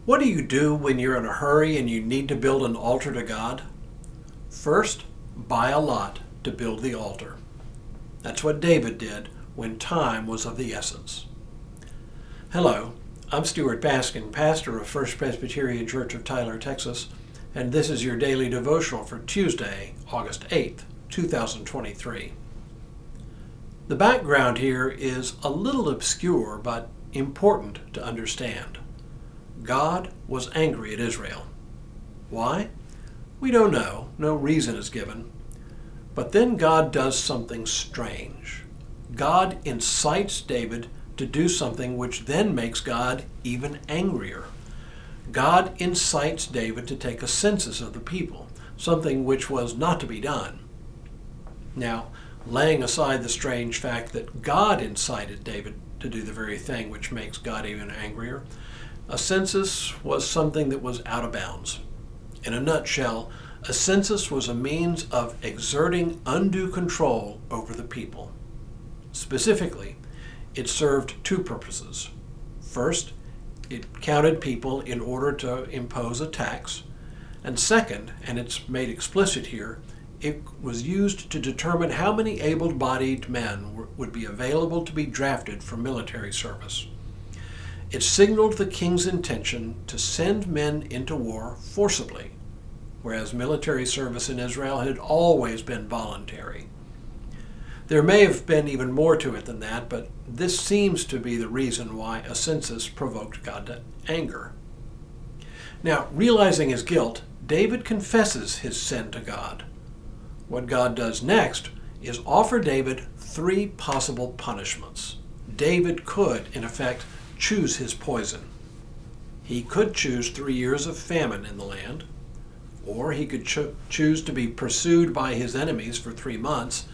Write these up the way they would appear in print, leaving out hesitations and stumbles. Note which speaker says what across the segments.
Speaker 1: What do you do when you're in a hurry and you need to build an altar to God? First, buy a lot to build the altar. That's what David did when time was of the essence. Hello, I'm Stuart Baskin, pastor of First Presbyterian Church of Tyler, Texas, and this is your daily devotional for Tuesday, August 8th, 2023. The background here is a little obscure but important to understand. God was angry at Israel. Why? We don't know. No reason is given. But then God does something strange. God incites David to do something which then makes God even angrier. God incites David to take a census of the people, something which was not to be done. Now, laying aside the strange fact that God incited David to do the very thing which makes God even angrier, a census was something that was out of bounds. In a nutshell, a census was a means of exerting undue control over the people. Specifically, it served two purposes. First, it counted people in order to impose a tax. And second, and it's made explicit here, it was used to determine how many able-bodied men would be available to be drafted for military service. It signaled the king's intention to send men into war forcibly, whereas military service in Israel had always been voluntary. There may have been even more to it than that, but this seems to be the reason why a census provoked God to anger. Now, realizing his guilt, David confesses his sin to God. What God does next is offer David three possible punishments. David could, in effect, choose his poison. He could choose 3 years of famine in the land, or he could choose to be pursued by his enemies for 3 months,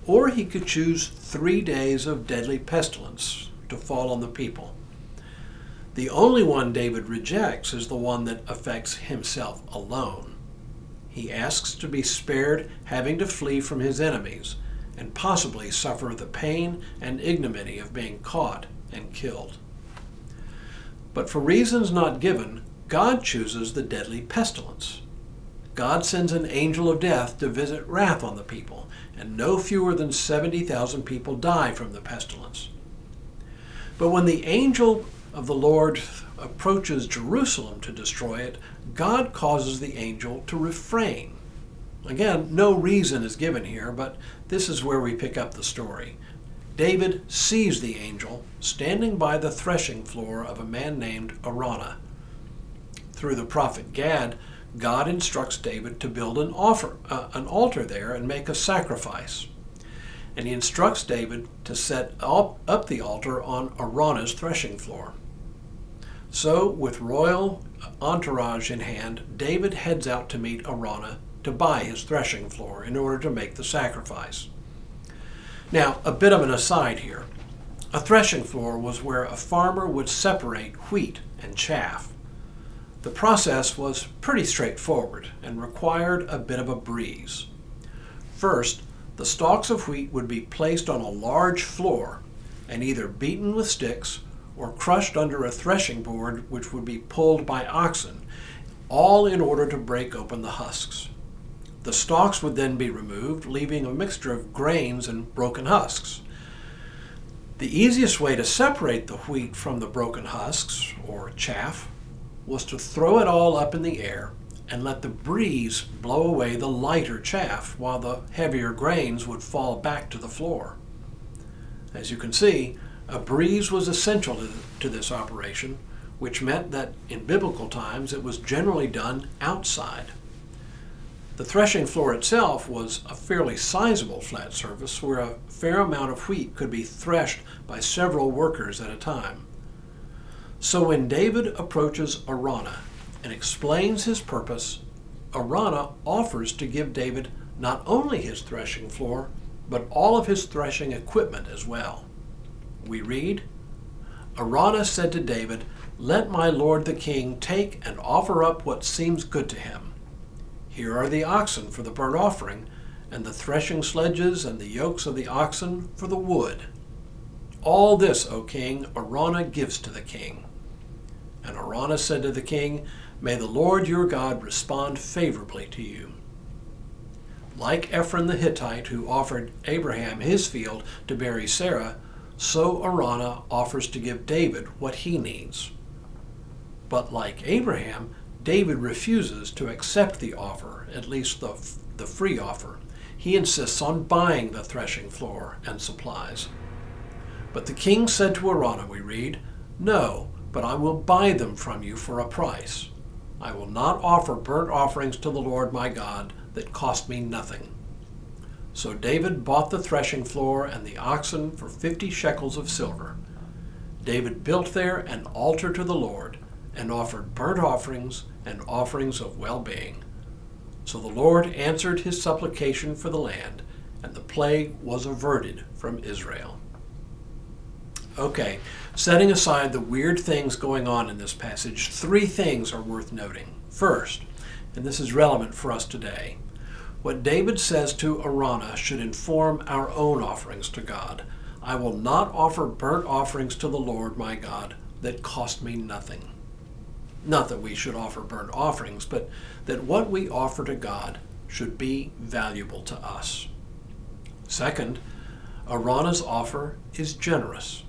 Speaker 1: or he could choose 3 days of deadly pestilence to fall on the people. The only one David rejects is the one that affects himself alone. He asks to be spared having to flee from his enemies and possibly suffer the pain and ignominy of being caught and killed. But for reasons not given, God chooses the deadly pestilence. God sends an angel of death to visit wrath on the people, and no fewer than 70,000 people die from the pestilence. But when the angel of the Lord approaches Jerusalem to destroy it, God causes the angel to refrain. Again, no reason is given here, but this is where we pick up the story. David sees the angel standing by the threshing floor of a man named Araunah. Through the prophet Gad, God instructs David to build an altar there and make a sacrifice. And he instructs David to set up the altar on Araunah's threshing floor. So, with royal entourage in hand, David heads out to meet Araunah to buy his threshing floor in order to make the sacrifice. Now, a bit of an aside here. A threshing floor was where a farmer would separate wheat and chaff. The process was pretty straightforward and required a bit of a breeze. First, the stalks of wheat would be placed on a large floor and either beaten with sticks or crushed under a threshing board which would be pulled by oxen, all in order to break open the husks. The stalks would then be removed, leaving a mixture of grains and broken husks. The easiest way to separate the wheat from the broken husks, or chaff, was to throw it all up in the air and let the breeze blow away the lighter chaff while the heavier grains would fall back to the floor. As you can see, a breeze was essential to this operation, which meant that in biblical times it was generally done outside. The threshing floor itself was a fairly sizable flat surface where a fair amount of wheat could be threshed by several workers at a time. So when David approaches Araunah and explains his purpose, Araunah offers to give David not only his threshing floor, but all of his threshing equipment as well. We read, Araunah said to David, "Let my lord the king take and offer up what seems good to him. Here are the oxen for the burnt offering, and the threshing sledges and the yokes of the oxen for the wood. All this, O king, Araunah gives to the king. And Araunah said to the king, "May the Lord your God respond favorably to you." Like Ephron the Hittite, who offered Abraham his field to bury Sarah, so Araunah offers to give David what he needs. But like Abraham, David refuses to accept the offer, at least the free offer. He insists on buying the threshing floor and supplies. But the king said to Araunah, we read, "No, but I will buy them from you for a price. I will not offer burnt offerings to the Lord my God that cost me nothing." So David bought the threshing floor and the oxen for 50 shekels of silver. David built there an altar to the Lord and offered burnt offerings and offerings of well-being. So the Lord answered his supplication for the land, and the plague was averted from Israel. Okay, setting aside the weird things going on in this passage, 3 things are worth noting. First, and this is relevant for us today, what David says to Araunah should inform our own offerings to God. I will not offer burnt offerings to the Lord my God that cost me nothing. Not that we should offer burnt offerings, but that what we offer to God should be valuable to us. Second, Araunah's offer is generous.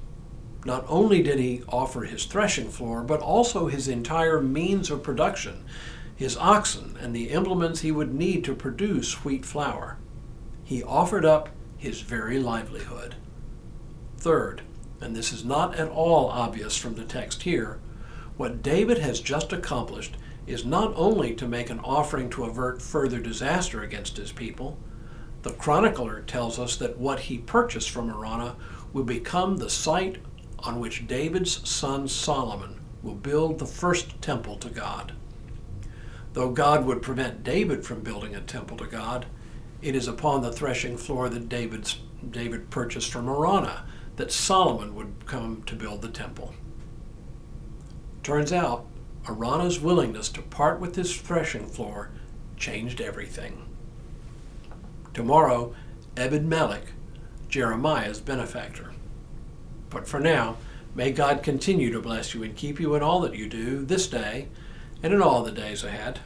Speaker 1: Not only did he offer his threshing floor, but also his entire means of production, his oxen and the implements he would need to produce wheat flour. He offered up his very livelihood. Third, and this is not at all obvious from the text here, what David has just accomplished is not only to make an offering to avert further disaster against his people. The chronicler tells us that what he purchased from Araunah will become the site on which David's son Solomon will build the first temple to God. Though God would prevent David from building a temple to God, it is upon the threshing floor that David purchased from Araunah that Solomon would come to build the temple. Turns out, Araunah's willingness to part with his threshing floor changed everything. Tomorrow, Ebed-Melech, Jeremiah's benefactor. But for now, may God continue to bless you and keep you in all that you do this day and in all the days ahead.